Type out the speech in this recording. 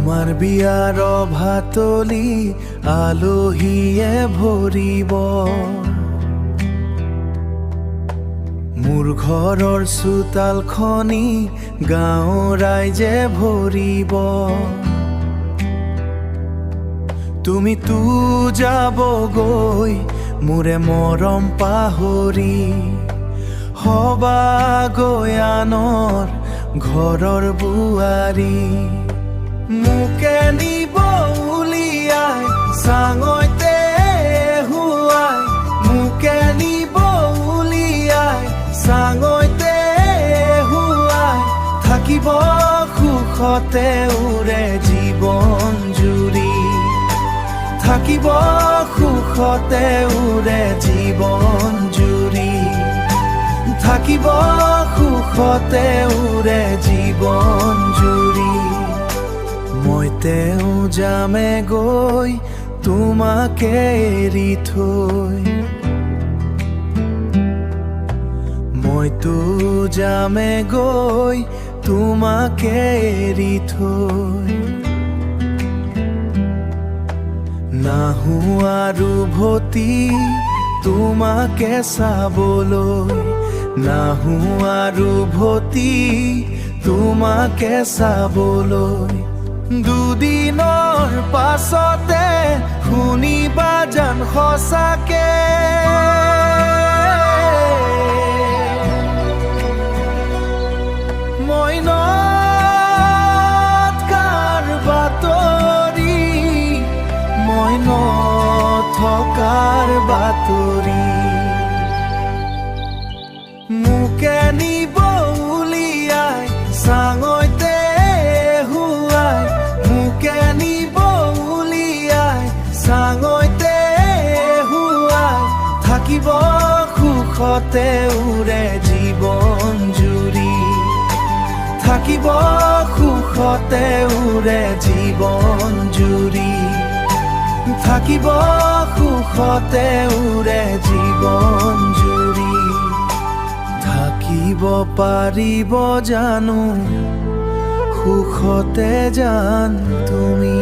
তোমাৰ বিয়াৰ ভাতলি আলহীয়ে ভৰিব, মোৰ ঘৰৰ চোতালখনি গাঁও ৰাইজে ভৰিব। তুমিতো যাবগৈ মোৰে মৰম পাহৰি, হবাগৈ আনৰ ঘৰৰ বোৱাৰী। মোকে নিব উলিয়াই চাঙৈতে হুৱাই, মোকে নিব উলিয়াই চাঙৈতে হুৱাই, থাকিব সুখতে উৰে জীৱন জুৰি, থাকিব সুখতে উৰে জীৱন জুৰি, থাকিব সুখতে উৰে জীৱন জুৰি। মই তেওঁ যামে গৈ তোমাকে এৰি থৈ, মইতো যামে গৈ তোমাকে এৰি থৈ। নাহো আৰু ভতি তোমাকে চাবলৈ, নাহো আৰু ভতি তোমাকে চাবলৈ। দুদিনৰ পাছতে শুনিবা জান সঁচাকে, মই নথকাৰ বাতৰি, মই নথকাৰ বাতৰি। মোকে নিব উলিয়াই চাঙৈতে হুৱাই, মোকে নিব উলিয়াই চাঙৈতে হুৱাই, থাকিব সুখতে উৰে জীৱন জুৰি, থাকিব সুখতে উৰে জীৱন জুৰি, থাকিব সুখতে উৰে জীৱন জুৰি। থাকিব পাৰিব জানো সুখতে জান তুমি।